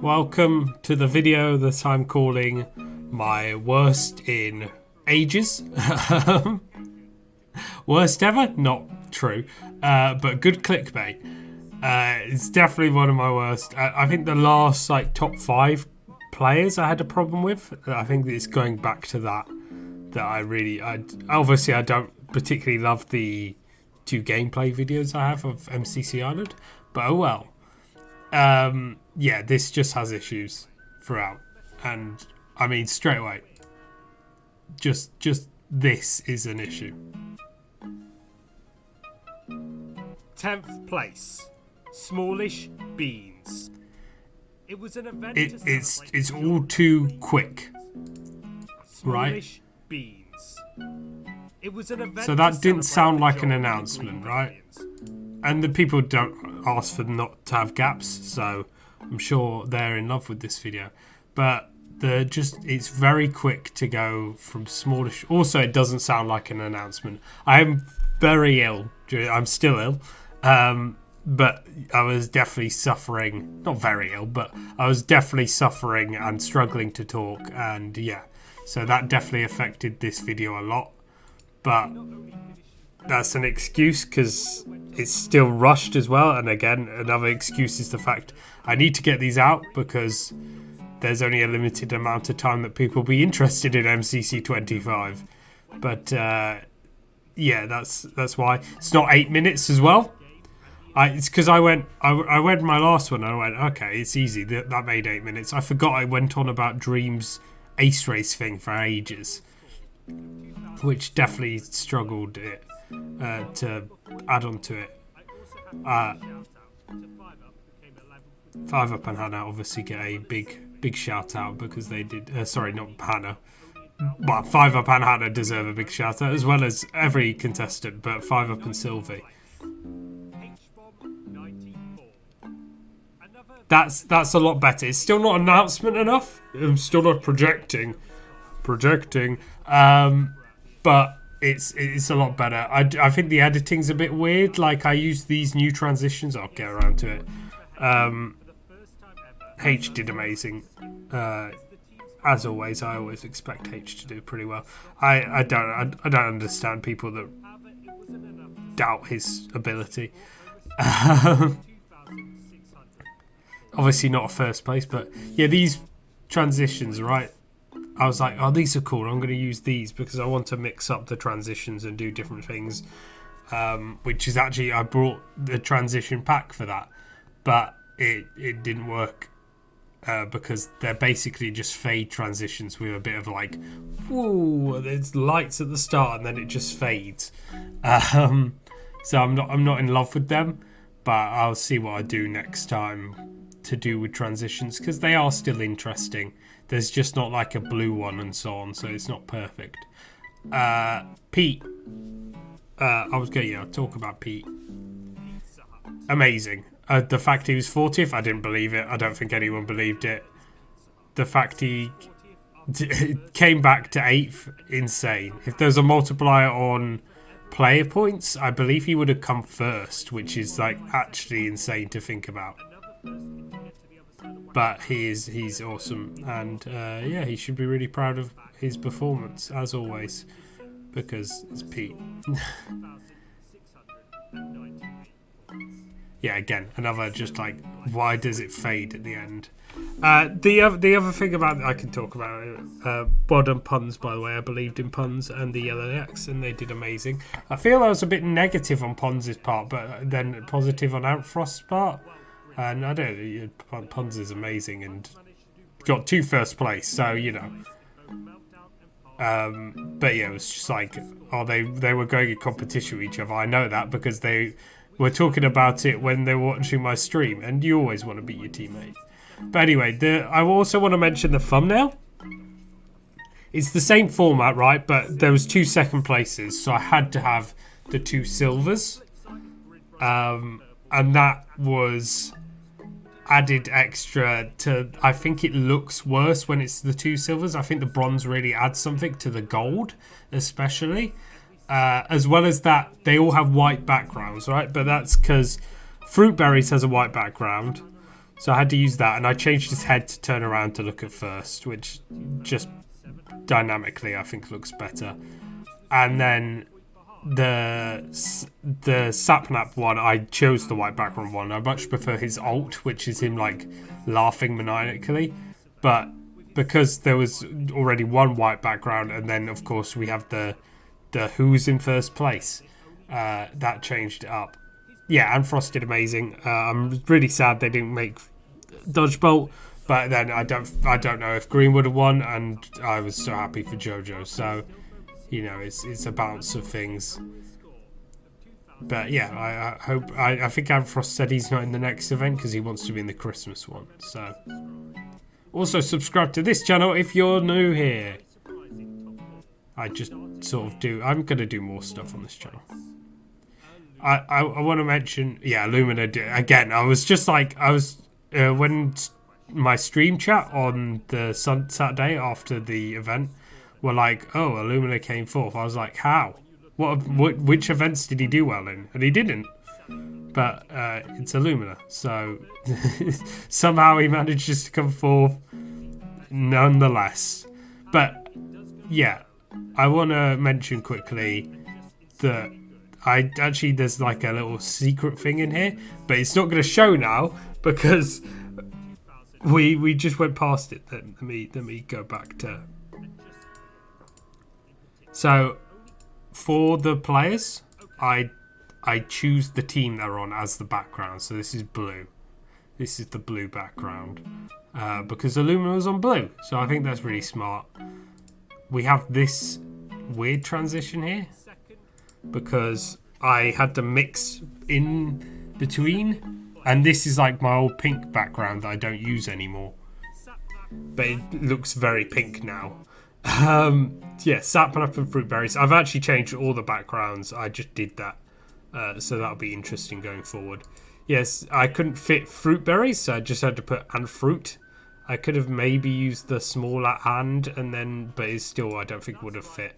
Welcome to the video that I'm calling my worst in ages. Worst ever? Not true. But good clickbait. It's definitely one of my worst. I think the last top 5 players I had a problem with. I think it's going back to that obviously I don't particularly love the 2 gameplay videos I have of MCC Island, but oh well. Yeah, this just has issues throughout, and I mean straight away, just this is an issue. 10th place, Smallish Beans. It was an event. It's all too quick, right? Smallish Beans. It was an event. So that didn't sound like an announcement, right? And the people don't ask for not to have gaps, so I'm sure they're in love with this video. But it's very quick to go from smallish. Also, it doesn't sound like an announcement. I am very ill. I'm still ill. But I was definitely suffering. Not very ill, but I was definitely suffering and struggling to talk. And yeah, so that definitely affected this video a lot. But that's an excuse because it's still rushed as well. And again, another excuse is the fact I need to get these out because there's only a limited amount of time that people will be interested in MCC 25. But yeah, that's why it's not 8 minutes as well. It's because I went my last one and I went, okay, it's easy. That made 8 minutes. I forgot I went on about Dream's Ace Race thing for ages, which definitely struggled it to add on to it. 5 Up and Hannah obviously get a big shout out because they did. Sorry, not Hannah. Well, 5 Up and Hannah deserve a big shout out as well as every contestant, but 5 Up and Sylvie. That's a lot better. It's still not announcement enough. I'm still not projecting, but it's a lot better. I think the editing's a bit weird. Like I use these new transitions. I'll get around to it. H did amazing. As always, I always expect H to do pretty well. I don't understand people that doubt his ability. Obviously not a first place, but yeah, these transitions, right? I was like, oh, these are cool. I'm going to use these because I want to mix up the transitions and do different things. Which is actually, I brought the transition pack for that, but it didn't work because they're basically just fade transitions with a bit of like, whoa, there's lights at the start and then it just fades. So I'm not in love with them, but I'll see what I do next time to do with transitions because they are still interesting. There's just not like a blue one and so on, so it's not perfect. Pete, I'll talk about Pete. Amazing. The fact he was 40th, I didn't believe it. I don't think anyone believed it. The fact he came back to 8th, insane. If there's a multiplier on player points, I believe he would have come first, which is like actually insane to think about. But he's awesome, and yeah, he should be really proud of his performance as always, because it's Pete. Yeah, again, another just like, why does it fade at the end? The other thing about I can talk about Bod and Punz, by the way. I believed in Punz and the Yellow X, and they did amazing. I feel I was a bit negative on Punz's part, but then positive on Outfrost's part. And I don't know, Punz is amazing and got 2 first place, so you know. But yeah, it was just like, oh, they were going in competition with each other. I know that because they were talking about it when they were watching my stream, and you always want to beat your teammate. But anyway, I also want to mention the thumbnail. It's the same format, right? But there was 2 second places, so I had to have the 2 silvers, and that was added extra to. I think it looks worse when it's the 2 silvers. I think the bronze really adds something to the gold, especially. As well as that, they all have white backgrounds, right? But that's because Fruit Berries has a white background. So I had to use that, and I changed his head to turn around to look at first, which just dynamically I think looks better. And then the Sapnap one, I chose the white background one. I much prefer his alt, which is him like laughing maniacally. But because there was already one white background, and then of course we have the who's in first place, that changed it up. Yeah, and Frost did amazing. I'm really sad they didn't make Dodgebolt, but then I don't know if Green would have won, and I was so happy for JoJo. So, you know, it's a balance of things. But yeah, I hope. I think Frost said he's not in the next event because he wants to be in the Christmas one. So, also subscribe to this channel if you're new here. I just sort of do. I'm gonna do more stuff on this channel. I want to mention, yeah, Illumina again. I was just like, when my stream chat on the Saturday after the event were like, oh, Illumina came fourth. I was like, how? Which events did he do well in? And he didn't. But it's Illumina, so somehow he manages to come fourth, nonetheless. But yeah, I want to mention quickly that there's like a little secret thing in here, but it's not going to show now because we just went past it. Then let me go back to. So for the players, I choose the team they're on as the background. So this is blue. This is the blue background because Illumina was on blue. So I think that's really smart. We have this weird transition here, because I had to mix in between, and this is like my old pink background that I don't use anymore, but it looks very pink now. Yeah, Sapnap and Fruit Berries. I've actually changed all the backgrounds. I just did that, so that'll be interesting going forward. Yes, I couldn't fit Fruit Berries, so I just had to put and fruit. I could have maybe used the smaller and then, but it's still, I don't think would have fit.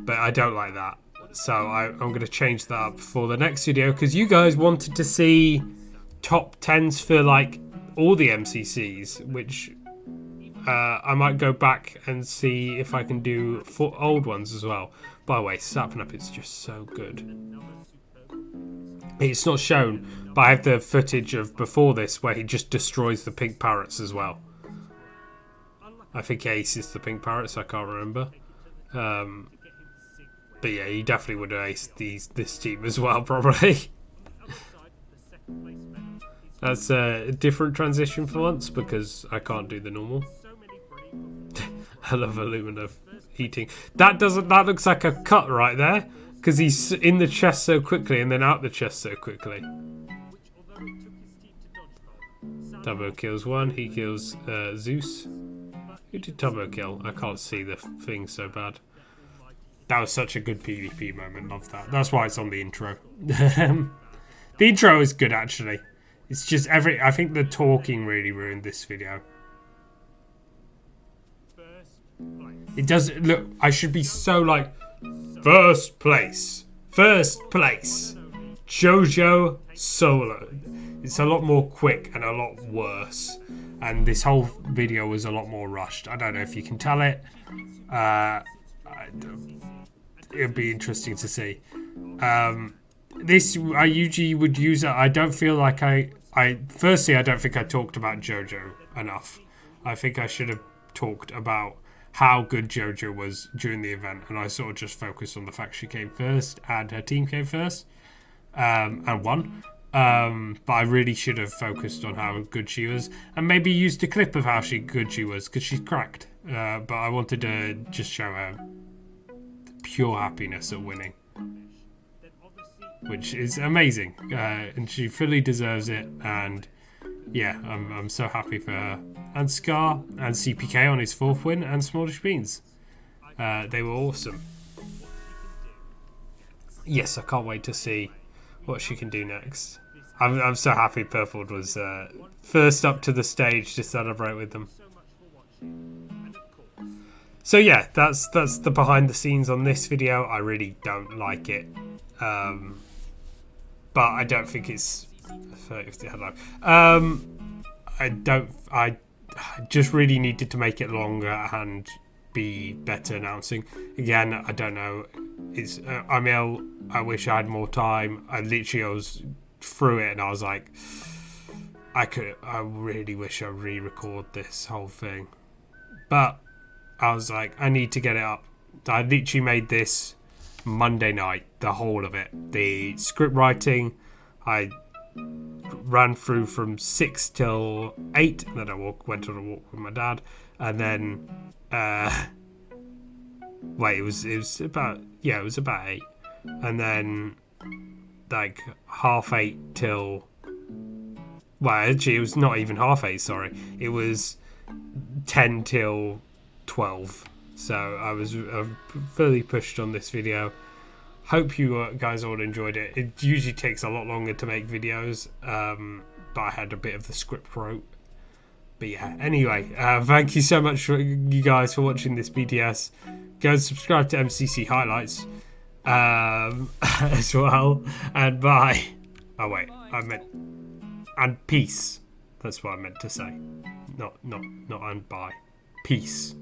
But I don't like that, so I'm going to change that up for the next video, because you guys wanted to see top 10s for like all the MCCs, which I might go back and see if I can do for old ones as well. By the way, Sapnap is just so good. It's not shown, but I have the footage of before this where he just destroys the pink parrots as well. I think Ace is the pink parrots, I can't remember. But yeah, he definitely would have aced this team as well, probably. That's a different transition for once, because I can't do the normal. I love Illumina eating. That looks like a cut right there, because he's in the chest so quickly and then out the chest so quickly. Tubbo kills one. He kills Zeus. Who did Tubbo kill? I can't see the thing so bad. That was such a good PvP moment. Love that. That's why it's on the intro. The intro is good, actually. It's just I think the talking really ruined this video. It does look. I should be so like first place, JoJo solo. It's a lot more quick and a lot worse. And this whole video was a lot more rushed. I don't know if you can tell it. It'd be interesting to see. This I usually would use it. I don't feel like firstly, I don't think I talked about JoJo enough. I think I should have talked about how good JoJo was during the event, and I sort of just focused on the fact she came first and her team came first and won. But I really should have focused on how good she was, and maybe used a clip of how good she was, because she's cracked. But I wanted to just show her pure happiness at winning, which is amazing, and she fully deserves it. And yeah, I'm so happy for her. And Scar and CPK on his 4th win, and Smallish Beans. They were awesome. Yes, I can't wait to see what she can do next. I'm so happy Purfled was first up to the stage to celebrate with them. So yeah, that's the behind the scenes on this video. I really don't like it, but I don't think it's 30th headline. I just really needed to make it longer and be better announcing. Again, I don't know. I wish I had more time. I was through it and I was like, I really wish I re-record this whole thing. But I was like, I need to get it up. I literally made this Monday night, the whole of it. The script writing, I ran through from 6 till 8, and then I went on a walk with my dad, and then it was about 8, and then like 7:30 till, well, actually it was not even 7:30, sorry, it was 10 till 12. So I was fully pushed on this video. Hope you guys all enjoyed it. It usually takes a lot longer to make videos, but I had a bit of the script wrote. But yeah, anyway, thank you so much for you guys for watching this BTS. Go and subscribe to MCC Highlights as well. And bye. Oh wait, I meant and peace. That's what I meant to say. Not and bye. Peace.